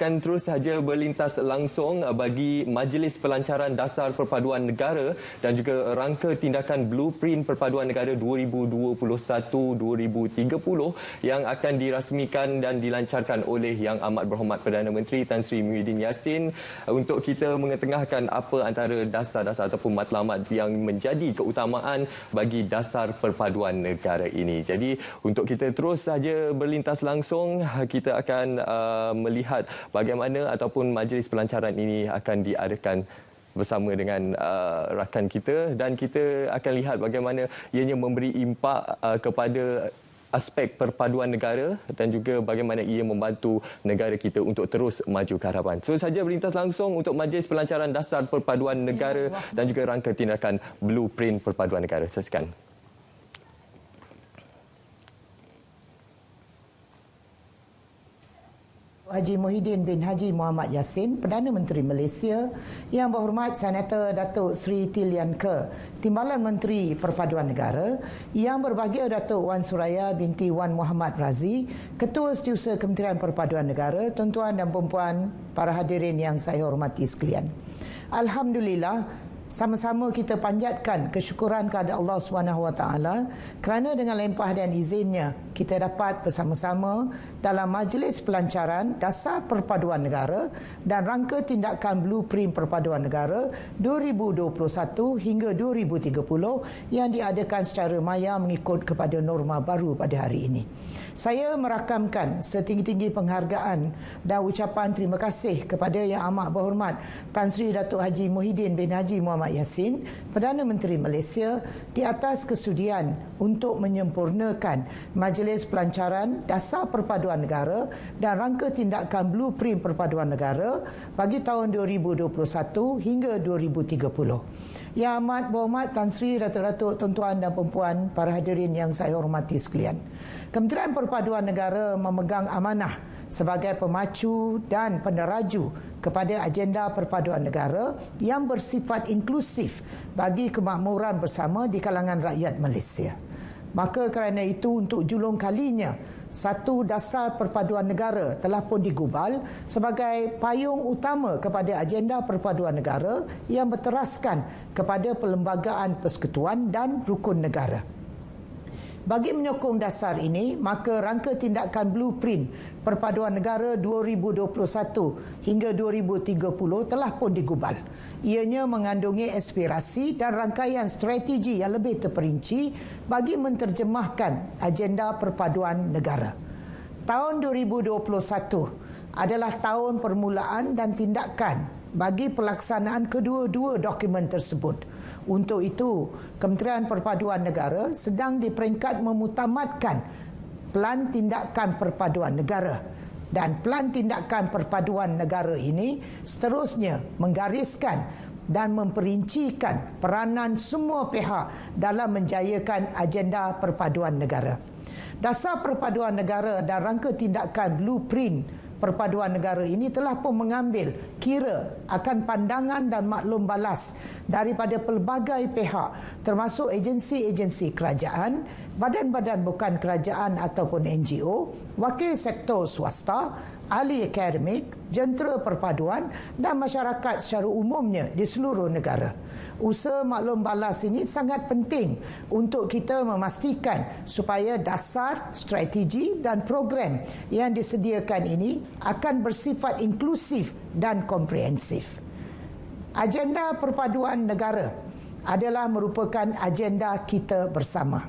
akan terus saja berlintas langsung bagi Majlis Pelancaran Dasar Perpaduan Negara dan juga rangka tindakan Blueprint Perpaduan Negara 2021-2030 yang akan dirasmikan dan dilancarkan oleh Yang Amat Berhormat Perdana Menteri Tan Sri Muhyiddin Yassin untuk kita mengetengahkan apa antara dasar-dasar ataupun matlamat yang menjadi keutamaan bagi dasar perpaduan negara ini. Jadi untuk kita terus saja berlintas langsung, kita akan melihat bagaimana ataupun majlis pelancaran ini akan diadakan bersama dengan rakan kita, dan kita akan lihat bagaimana ianya memberi impak kepada aspek perpaduan negara dan juga bagaimana ia membantu negara kita untuk terus maju ke hadapan. Terus saja berlintas langsung untuk Majlis Pelancaran Dasar Perpaduan Negara dan juga rangka tindakan Blueprint Perpaduan Negara. Saksikan. Haji Muhyiddin bin Haji Muhammad Yassin, Perdana Menteri Malaysia, Yang Berhormat Senator Datuk Seri Tilian Ke, Timbalan Menteri Perpaduan Negara, Yang Berbahagia Datuk Wan Suraya binti Wan Muhammad Razi, Ketua Setiausaha Kementerian Perpaduan Negara, tuan-tuan dan puan-puan, para hadirin yang saya hormati sekalian. Alhamdulillah, sama-sama kita panjatkan kesyukuran kepada Allah SWT kerana dengan limpah dan izinnya kita dapat bersama-sama dalam Majlis Pelancaran Dasar Perpaduan Negara dan rangka tindakan Blueprint Perpaduan Negara 2021 hingga 2030 yang diadakan secara maya mengikut kepada norma baru pada hari ini. Saya merakamkan setinggi-tinggi penghargaan dan ucapan terima kasih kepada Yang Amat Berhormat Tan Sri Datuk Haji Muhyiddin bin Haji Muhammad Yassin, Perdana Menteri Malaysia, di atas kesudian untuk menyempurnakan Majlis Pelancaran Dasar Perpaduan Negara dan rangka tindakan Blueprint Perpaduan Negara bagi tahun 2021 hingga 2030. Yang Amat Berhormat Tan Sri Datuk-Datuk, tuan-tuan dan puan-puan, para hadirin yang saya hormati sekalian. Kementerian Perpaduan Negara memegang amanah sebagai pemacu dan peneraju kepada agenda perpaduan negara yang bersifat inklusif bagi kemakmuran bersama di kalangan rakyat Malaysia. Maka kerana itu, untuk julung kalinya, satu dasar perpaduan negara telah pun digubal sebagai payung utama kepada agenda perpaduan negara yang berteraskan kepada perlembagaan persekutuan dan rukun negara. Bagi menyokong dasar ini, maka rangka tindakan Blueprint Perpaduan Negara 2021 hingga 2030 telah pun digubal. Ianya mengandungi aspirasi dan rangkaian strategi yang lebih terperinci bagi menterjemahkan agenda perpaduan negara. Tahun 2021 adalah tahun permulaan dan tindakan bagi pelaksanaan kedua-dua dokumen tersebut. Untuk itu, Kementerian Perpaduan Negara sedang di peringkat memutamatkan Pelan Tindakan Perpaduan Negara, dan Pelan Tindakan Perpaduan Negara ini seterusnya menggariskan dan memperincikan peranan semua pihak dalam menjayakan agenda perpaduan negara. Dasar Perpaduan Negara dan rangka tindakan Blueprint Perpaduan Negara ini telah pun mengambil kira akan pandangan dan maklum balas daripada pelbagai pihak, termasuk agensi-agensi kerajaan, badan-badan bukan kerajaan ataupun NGO, wakil sektor swasta, ahli akademik, jentera perpaduan dan masyarakat secara umumnya di seluruh negara. Usaha maklum balas ini sangat penting untuk kita memastikan supaya dasar, strategi dan program yang disediakan ini akan bersifat inklusif dan komprehensif. Agenda perpaduan negara adalah merupakan agenda kita bersama.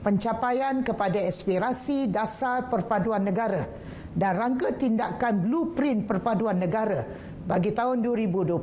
Pencapaian kepada aspirasi dasar perpaduan negara dan rangka tindakan Blueprint Perpaduan Negara bagi tahun 2021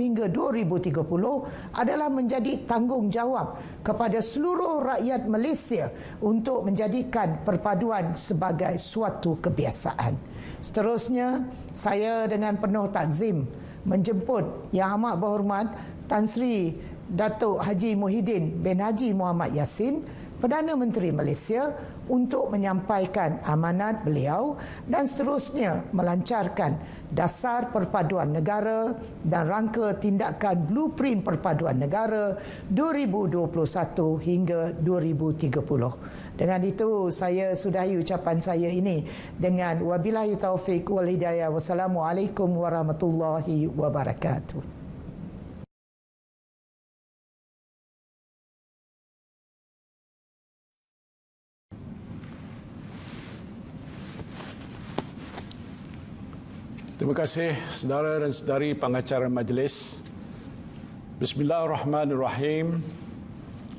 hingga 2030 adalah menjadi tanggungjawab kepada seluruh rakyat Malaysia untuk menjadikan perpaduan sebagai suatu kebiasaan. Seterusnya, saya dengan penuh takzim menjemput Yang Amat Berhormat Tan Sri Datuk Haji Muhyiddin bin Haji Muhammad Yassin, Perdana Menteri Malaysia untuk menyampaikan amanat beliau dan seterusnya melancarkan dasar perpaduan negara dan rangka tindakan blueprint perpaduan negara 2021 hingga 2030. Dengan itu saya sudahi ucapan saya ini dengan wabillahi taufik wal hidayah. Wassalamualaikum warahmatullahi wabarakatuh. Terima kasih saudara dan saudari pengacara majlis. Bismillahirrahmanirrahim.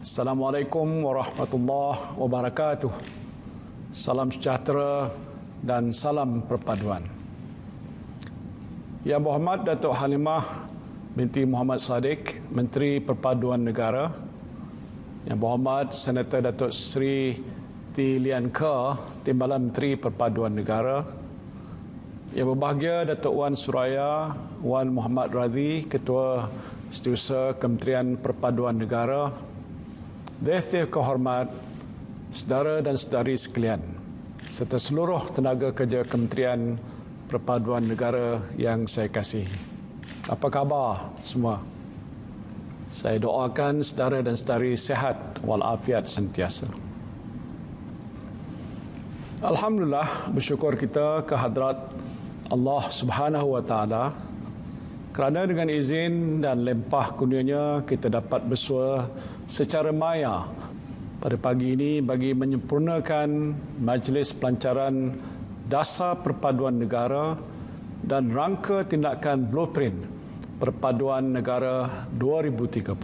Assalamualaikum warahmatullahi wabarakatuh. Salam sejahtera dan salam perpaduan. Yang berhormat Datuk Halimah binti Muhammad Sadiq, Menteri Perpaduan Negara. Yang berhormat Senator Datuk Seri Tilian Ke, Timbalan Menteri Perpaduan Negara. Yang berbahagia Datuk Wan Suraya Wan Muhammad Radhi, Ketua Setiausaha Kementerian Perpaduan Negara. Yang kehormat saudara dan saudari sekalian, serta seluruh tenaga kerja Kementerian Perpaduan Negara yang saya kasihi. Apa khabar semua? Saya doakan saudara dan saudari sihat walafiat sentiasa. Alhamdulillah, bersyukur kita kehadrat Allah Subhanahu wa Ta'ala kerana dengan izin dan limpah kurnianya kita dapat bersua secara maya pada pagi ini bagi menyempurnakan majlis pelancaran dasar perpaduan negara dan rangka tindakan blueprint perpaduan negara 2030.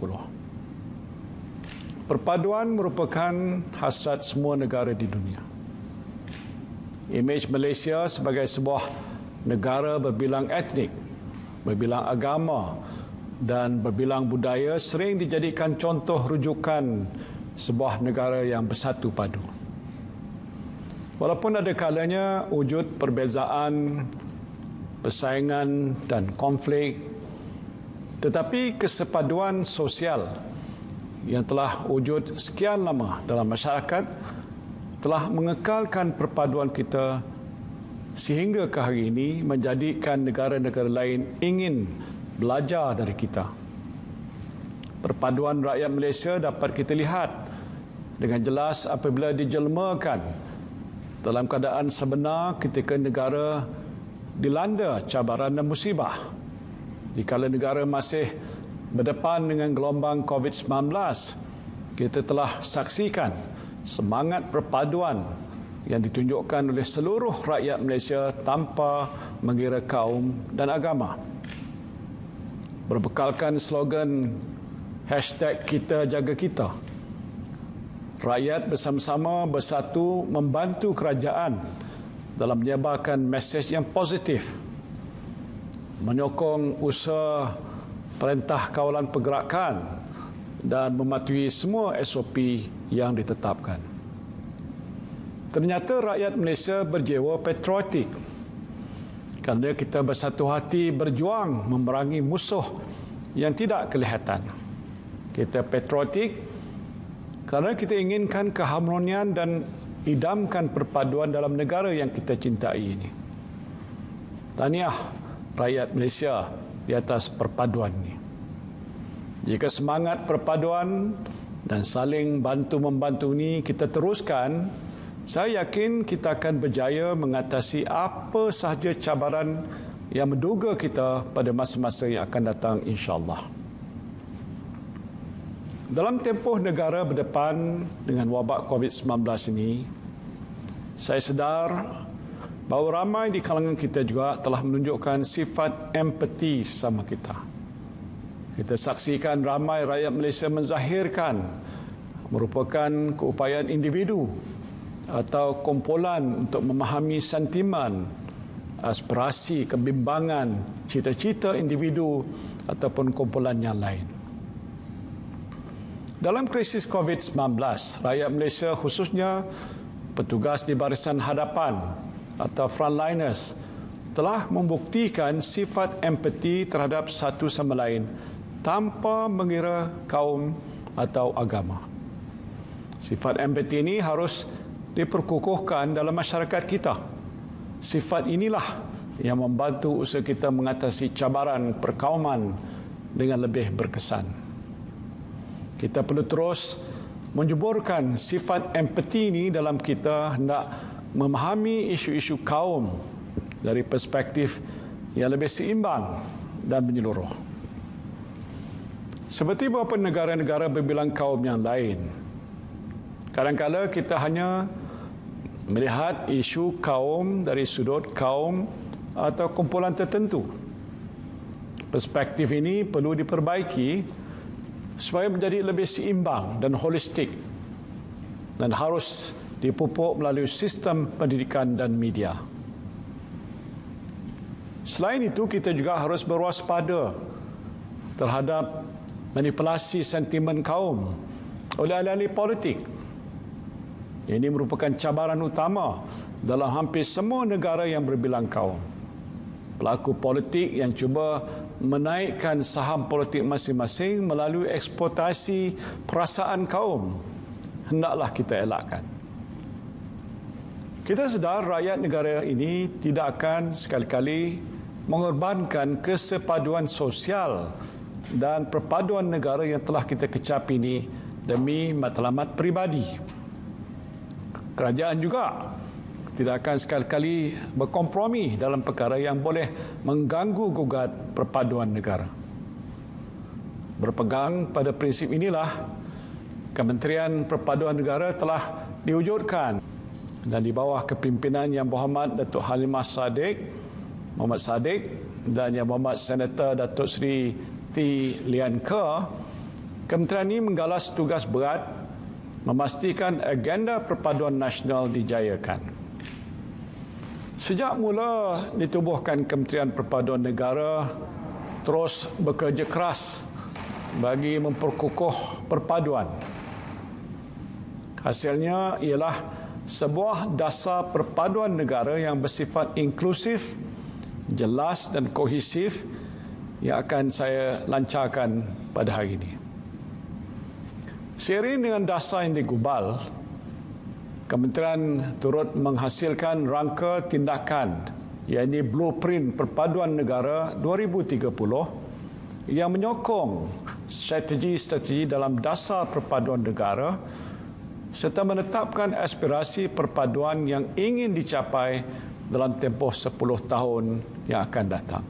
Perpaduan merupakan hasrat semua negara di dunia. Imej Malaysia sebagai sebuah negara berbilang etnik, berbilang agama dan berbilang budaya sering dijadikan contoh rujukan sebuah negara yang bersatu padu. Walaupun ada kalanya wujud perbezaan, persaingan dan konflik, tetapi kesepaduan sosial yang telah wujud sekian lama dalam masyarakat telah mengekalkan perpaduan kita sehingga ke hari ini menjadikan negara-negara lain ingin belajar dari kita. Perpaduan rakyat Malaysia dapat kita lihat dengan jelas apabila dijelmakan dalam keadaan sebenar ketika negara dilanda cabaran dan musibah. Dikala negara masih berdepan dengan gelombang COVID-19, kita telah saksikan semangat perpaduan yang ditunjukkan oleh seluruh rakyat Malaysia tanpa mengira kaum dan agama. Berbekalkan slogan #Kita Jaga Kita, rakyat bersama-sama bersatu membantu kerajaan dalam menyebarkan mesej yang positif, menyokong usaha Perintah Kawalan Pergerakan dan mematuhi semua SOP yang ditetapkan. Ternyata rakyat Malaysia berjiwa patriotik kerana kita bersatu hati berjuang memerangi musuh yang tidak kelihatan. Kita patriotik kerana kita inginkan keharmonian dan idamkan perpaduan dalam negara yang kita cintai ini. Tahniah rakyat Malaysia di atas perpaduan ini. Jika semangat perpaduan dan saling bantu-membantu ini kita teruskan, saya yakin kita akan berjaya mengatasi apa sahaja cabaran yang menduga kita pada masa-masa yang akan datang, insya-Allah. Dalam tempoh negara berdepan dengan wabak COVID-19 ini, saya sedar bahawa ramai di kalangan kita juga telah menunjukkan sifat empati sama kita. Kita saksikan ramai rakyat Malaysia menzahirkan merupakan keupayaan individu atau kumpulan untuk memahami sentimen, aspirasi, kebimbangan, cita-cita individu ataupun kumpulan yang lain. Dalam krisis COVID-19, rakyat Malaysia khususnya petugas di barisan hadapan atau frontliners telah membuktikan sifat empati terhadap satu sama lain tanpa mengira kaum atau agama. Sifat empati ini harus diperkukuhkan dalam masyarakat kita. Sifat inilah yang membantu usaha kita mengatasi cabaran perkauman dengan lebih berkesan. Kita perlu terus menjeburkan sifat empati ini dalam kita hendak memahami isu-isu kaum dari perspektif yang lebih seimbang dan menyeluruh. Seperti beberapa negara-negara berbilang kaum yang lain, kadang-kadang kita hanya melihat isu kaum dari sudut kaum atau kumpulan tertentu. Perspektif ini perlu diperbaiki supaya menjadi lebih seimbang dan holistik dan harus dipupuk melalui sistem pendidikan dan media. Selain itu, kita juga harus berwaspada terhadap manipulasi sentimen kaum oleh ahli-ahli politik. Ini merupakan cabaran utama dalam hampir semua negara yang berbilang kaum. Pelaku politik yang cuba menaikkan saham politik masing-masing melalui eksploitasi perasaan kaum, hendaklah kita elakkan. Kita sedar rakyat negara ini tidak akan sekali-kali mengorbankan kesepaduan sosial dan perpaduan negara yang telah kita kecapi ini demi matlamat peribadi. Kerajaan juga tidak akan sekali-kali berkompromi dalam perkara yang boleh mengganggu gugat perpaduan negara. Berpegang pada prinsip inilah, Kementerian Perpaduan Negara telah diwujudkan dan di bawah kepimpinan Yang Berhormat Datuk Halimah Muhammad Saddiq dan Yang Berhormat Senator Datuk Seri T. Lian Ke, kementerian ini menggalas tugas berat memastikan agenda perpaduan nasional dijayakan. Sejak mula ditubuhkan Kementerian Perpaduan Negara terus bekerja keras bagi memperkukuh perpaduan. Hasilnya ialah sebuah dasar perpaduan negara yang bersifat inklusif, jelas dan kohesif yang akan saya lancarkan pada hari ini. Seiring dengan dasar yang digubal, Kementerian turut menghasilkan rangka tindakan, iaitu Blueprint Perpaduan Negara 2030 yang menyokong strategi-strategi dalam dasar perpaduan negara serta menetapkan aspirasi perpaduan yang ingin dicapai dalam tempoh 10 tahun yang akan datang.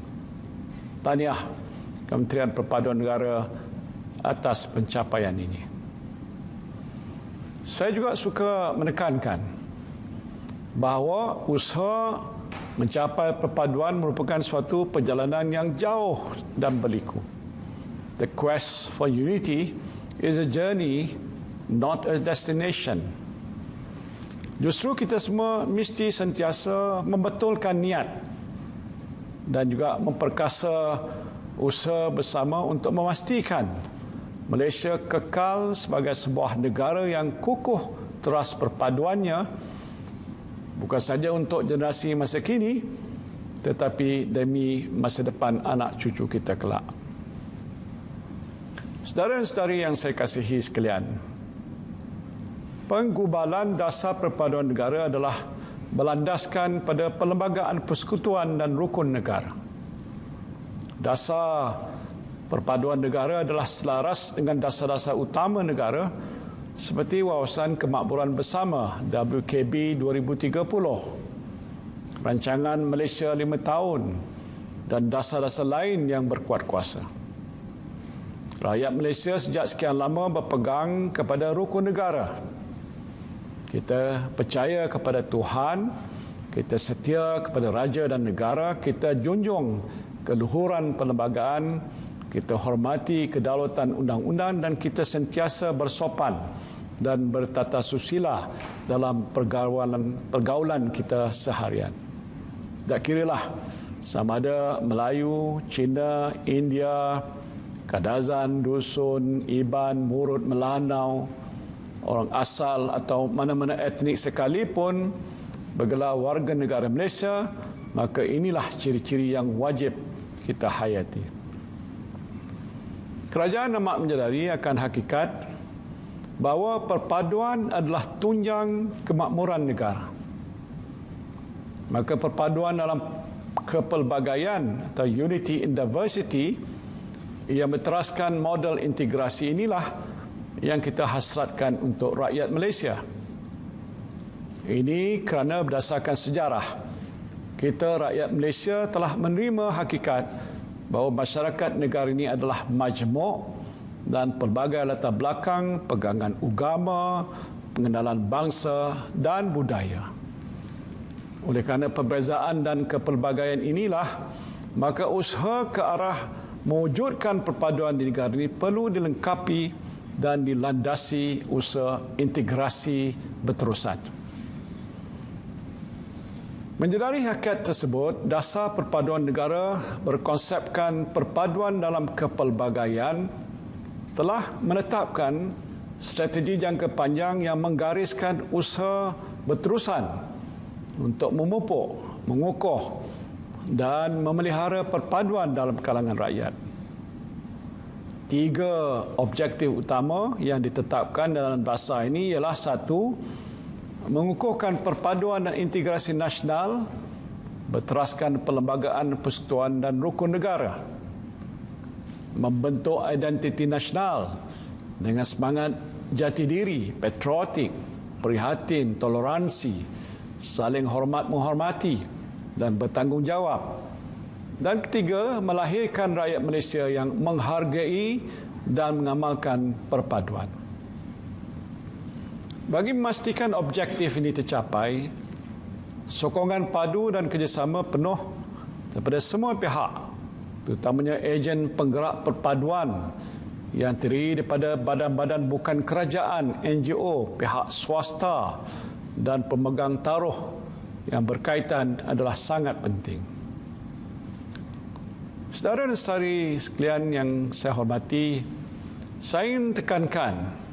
Tahniah Kementerian Perpaduan Negara atas pencapaian ini. Saya juga suka menekankan bahawa usaha mencapai perpaduan merupakan suatu perjalanan yang jauh dan berliku. The quest for unity is a journey, not a destination. Justru kita semua mesti sentiasa membetulkan niat dan juga memperkasa usaha bersama untuk memastikan Malaysia kekal sebagai sebuah negara yang kukuh teras perpaduannya, bukan saja untuk generasi masa kini, tetapi demi masa depan anak cucu kita kelak. Saudara-saudari yang saya kasihi sekalian, penggubalan dasar perpaduan negara adalah berlandaskan pada perlembagaan persekutuan dan rukun negara. Dasar perpaduan negara adalah selaras dengan dasar-dasar utama negara seperti Wawasan Kemakmuran Bersama WKB 2030, Rancangan Malaysia 5 tahun dan dasar-dasar lain yang berkuat kuasa. Rakyat Malaysia sejak sekian lama berpegang kepada rukun negara. Kita percaya kepada Tuhan, kita setia kepada raja dan negara, kita junjung keluhuran perlembagaan, kita hormati kedaulatan undang-undang dan kita sentiasa bersopan dan bertata susila dalam pergaulan kita seharian. Tak kiralah sama ada Melayu, Cina, India, Kadazan, Dusun, Iban, Murut, Melanau, orang asal atau mana-mana etnik sekalipun bergelar warga negara Malaysia, maka inilah ciri-ciri yang wajib kita hayati. Kerajaan amat menyadari akan hakikat bahawa perpaduan adalah tunjang kemakmuran negara. Maka perpaduan dalam kepelbagaian atau unity in diversity yang berteraskan model integrasi inilah yang kita hasratkan untuk rakyat Malaysia. Ini kerana berdasarkan sejarah, kita rakyat Malaysia telah menerima hakikat bahawa masyarakat negara ini adalah majmuk dan pelbagai latar belakang, pegangan agama, pengenalan bangsa dan budaya. Oleh kerana perbezaan dan kepelbagaian inilah, maka usaha ke arah mewujudkan perpaduan di negara ini perlu dilengkapi dan dilandasi usaha integrasi berterusan. Menyedari hakikat tersebut, dasar perpaduan negara berkonsepkan perpaduan dalam kepelbagaian telah menetapkan strategi jangka panjang yang menggariskan usaha berterusan untuk memupuk, mengukuh dan memelihara perpaduan dalam kalangan rakyat. 3 objektif utama yang ditetapkan dalam dasar ini ialah: 1. Mengukuhkan perpaduan dan integrasi nasional berteraskan perlembagaan persekutuan dan rukun negara. Membentuk identiti nasional dengan semangat jati diri, patriotik, prihatin, toleransi, saling hormat menghormati dan bertanggungjawab. Dan 3, melahirkan rakyat Malaysia yang menghargai dan mengamalkan perpaduan. Bagi memastikan objektif ini tercapai, sokongan padu dan kerjasama penuh daripada semua pihak, terutamanya ejen penggerak perpaduan yang terdiri daripada badan-badan bukan kerajaan, NGO, pihak swasta dan pemegang taruh yang berkaitan adalah sangat penting. Saudara dan saudari sekalian yang saya hormati, saya ingin tekankan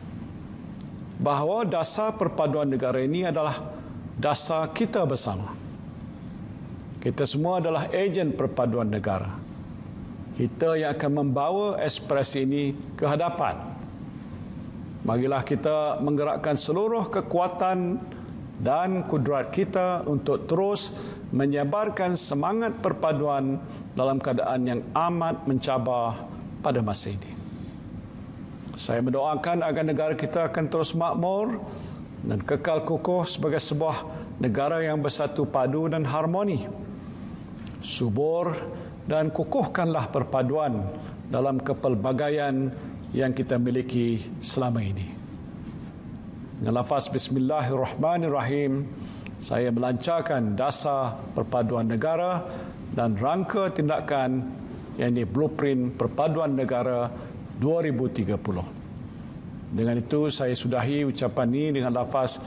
bahawa dasar perpaduan negara ini adalah dasar kita bersama. Kita semua adalah ejen perpaduan negara. Kita yang akan membawa ekspresi ini ke hadapan. Marilah kita menggerakkan seluruh kekuatan dan kudrat kita untuk terus menyebarkan semangat perpaduan dalam keadaan yang amat mencabar pada masa ini. Saya mendoakan agar negara kita akan terus makmur dan kekal kukuh sebagai sebuah negara yang bersatu padu dan harmoni. Subur dan kukuhkanlah perpaduan dalam kepelbagaian yang kita miliki selama ini. Dengan lafaz Bismillahirrahmanirrahim, saya melancarkan dasar perpaduan negara dan rangka tindakan yang ini blueprint perpaduan negara 2030. Dengan itu saya sudahi ucapan ini dengan lafaz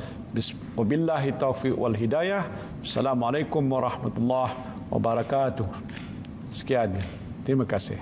Wabillahi taufiq wal hidayah. Assalamualaikum warahmatullahi wabarakatuh. Sekian. Terima kasih.